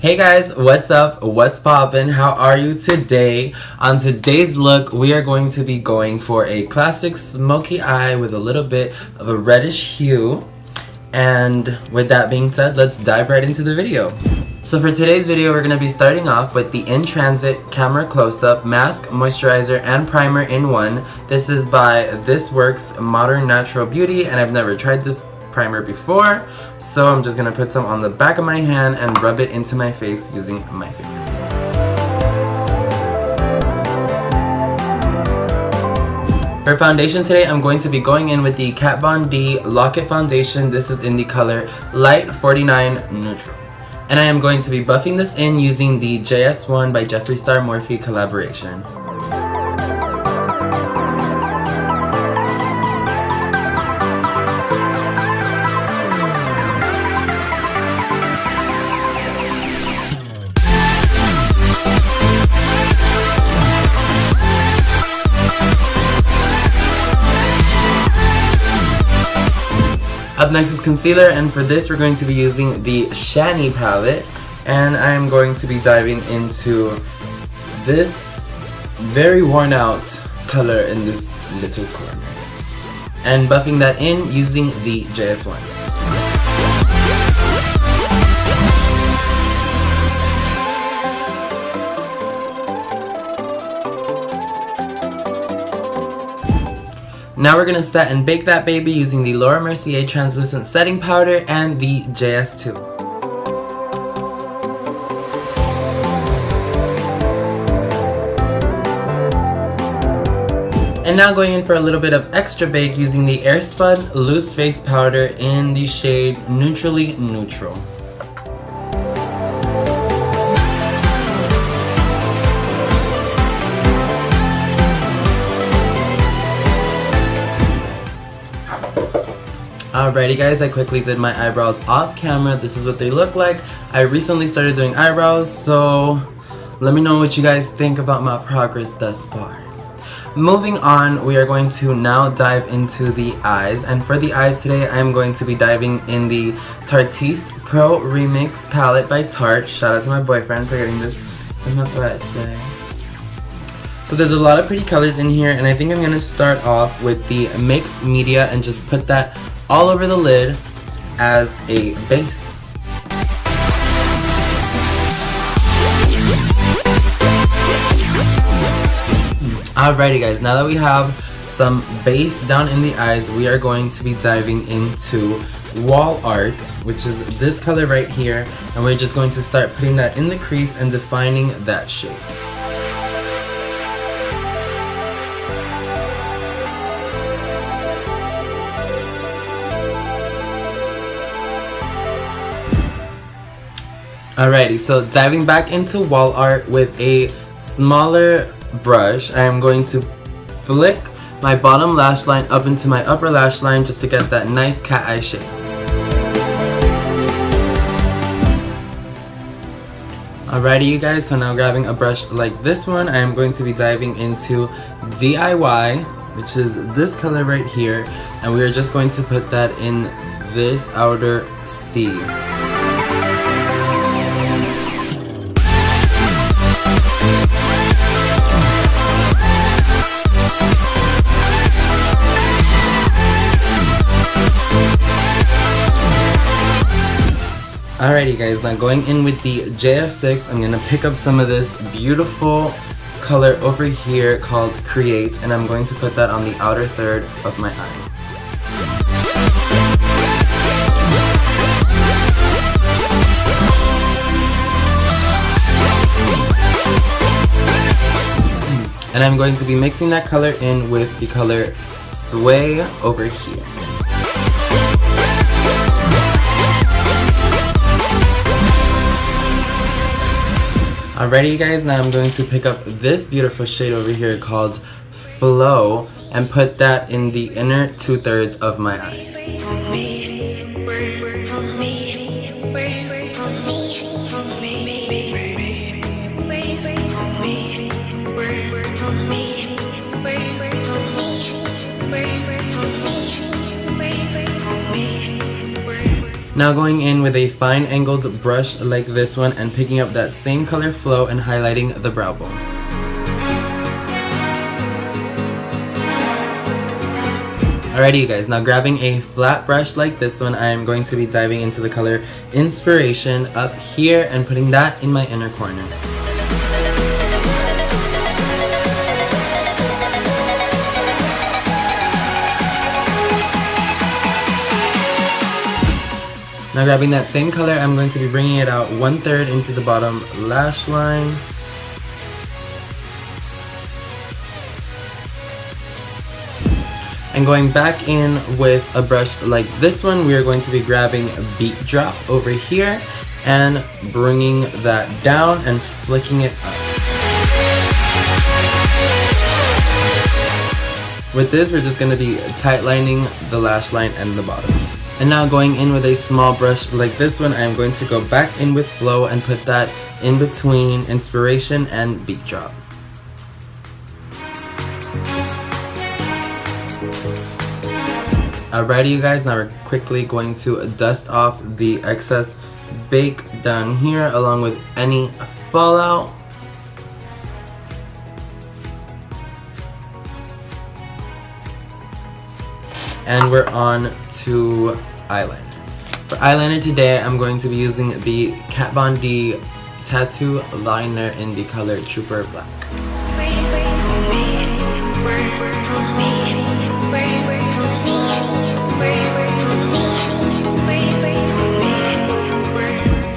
Hey guys, what's up? What's poppin'? How are you today? On today's look, we are going to be going for a classic smoky eye with a little bit of a reddish hue. And with that being said, let's dive right into the video. So for today's video, we're going to be starting off with the In Transit Camera Close-Up Mask, Moisturizer, and Primer in one. This is by This Works Modern Natural Beauty, and I've never tried this primer before, so I'm just going to put some on the back of my hand and rub it into my face using my fingers. For foundation today, I'm going to be going in with the Kat Von D Lock-It Foundation. This is in the color Light 49 Neutral. And I am going to be buffing this in using the JS1 by Jeffree Star Morphe collaboration. Up next is concealer, and for this we're going to be using the Shany palette, and I'm going to be diving into this very worn out color in this little corner and buffing that in using the JS1. Now we're going to set and bake that baby using the Mercier translucent setting powder and the JS2. And now going in for a little bit of extra bake using the Spun loose face powder in the shade Neutrally Neutral. Alrighty guys, I quickly did my eyebrows off camera. This is what they look like. I recently started doing eyebrows, so let me know what you guys think about my progress thus far. Moving on, we are going to now dive into the eyes. And for the eyes today, I'm going to be diving in the Tarteist Pro Remix palette by Tarte. Shout out to my boyfriend for getting this for my birthday. So there's a lot of pretty colors in here, and I think I'm going to start off with the mixed media and just put that all over the lid as a base. Alrighty guys, now that we have some base down in the eyes, we are going to be diving into wall art, which is this color right here, and we're just going to start putting that in the crease and defining that shape. Alrighty, so diving back into wall art with a smaller brush, I am going to flick my bottom lash line up into my upper lash line just to get that nice cat eye shape. Alrighty you guys, so now grabbing a brush like this one, I am going to be diving into DIY, which is this color right here, and we are just going to put that in this outer C. Alrighty guys, now going in with the JS6, I'm going to pick up some of this beautiful color over here called Create, and I'm going to put that on the outer third of my eye. And I'm going to be mixing that color in with the color Sway over here. Alrighty you guys, now I'm going to pick up this beautiful shade over here called Flow and put that in the inner 2/3 of my eye. Now going in with a fine angled brush like this one and picking up that same color flow and highlighting the brow bone. Alrighty you guys, now grabbing a flat brush like this one, I am going to be diving into the color Inspiration up here and putting that in my inner corner. Now grabbing that same color, I'm going to be bringing it out 1/3 into the bottom lash line. And going back in with a brush like this one, we are going to be grabbing a beat drop over here and bringing that down and flicking it up. With this, we're just going to be tightlining the lash line and the bottom. And now going in with a small brush like this one, I am going to go back in with Flow and put that in between Inspiration and Beat Drop. Alrighty you guys, now we're quickly going to dust off the excess bake down here along with any fallout. And we're on to eyeliner. For eyeliner today, I'm going to be using the Kat Von D Tattoo Liner in the color Trooper Black.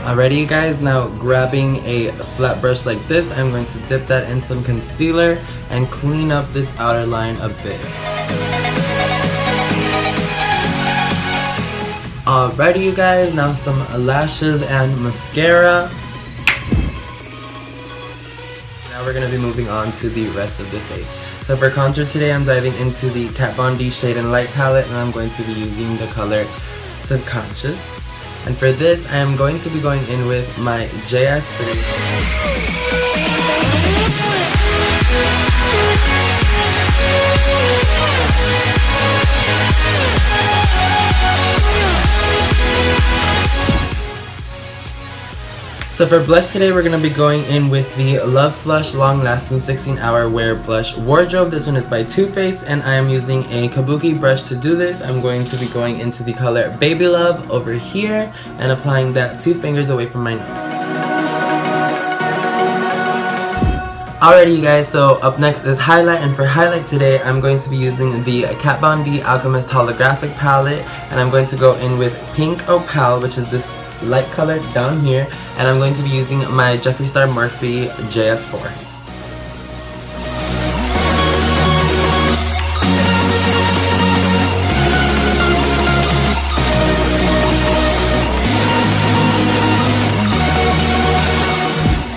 Alrighty you guys, now grabbing a flat brush like this, I'm going to dip that in some concealer and clean up this outer line a bit. Alrighty you guys, now some lashes and mascara. Now we're going to be moving on to the rest of the face. So for contour today, I'm diving into the Kat Von D Shade and Light palette, and I'm going to be using the color Subconscious. And for this, I am going to be going in with my JS3. So for blush today, we're going to be going in with the Love Flush Long Lasting 16 Hour Wear Blush Wardrobe. This one is by Too Faced, and I am using a kabuki brush to do this. I'm going to be going into the color Baby Love over here and applying that 2 fingers away from my nose. Alrighty you guys, so up next is highlight, and for highlight today, I'm going to be using the Kat Von D Alchemist Holographic palette, and I'm going to go in with Pink Opal, which is this light color down here, and I'm going to be using my Jeffree Star Morphe JS4.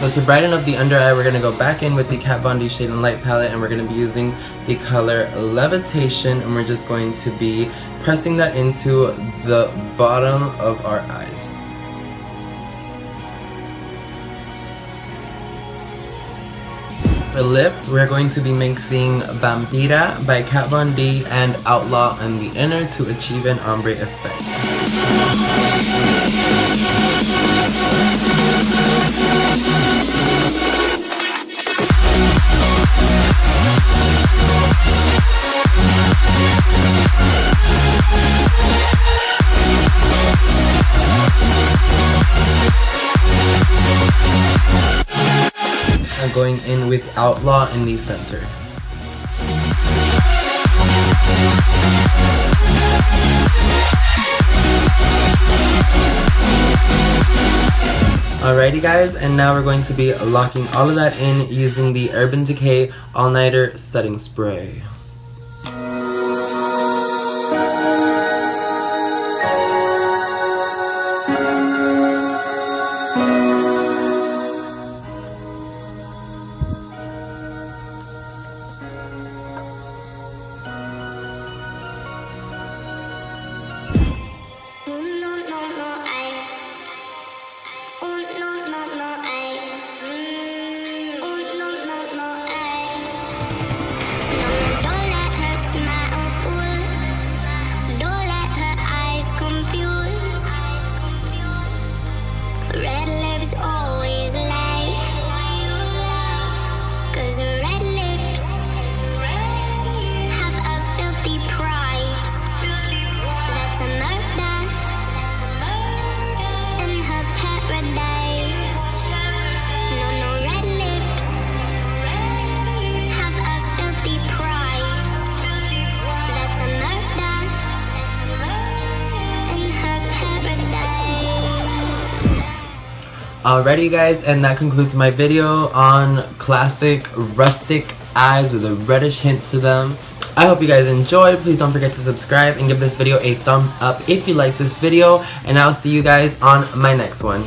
So to brighten up the under eye, we're going to go back in with the Kat Von D Shade and Light palette, and we're going to be using the color Levitation, and we're just going to be pressing that into the bottom of our eyes. For lips, we're going to be mixing Vampira by Kat Von D and Outlaw on the inner to achieve an ombre effect. Going in with Outlaw in the center. Alrighty guys, and now we're going to be locking all of that in using the Urban Decay All Nighter Setting Spray. Alrighty guys, and that concludes my video on classic rustic eyes with a reddish hint to them. I hope you guys enjoyed. Please don't forget to subscribe and give this video a thumbs up if you like this video, and I'll see you guys on my next one.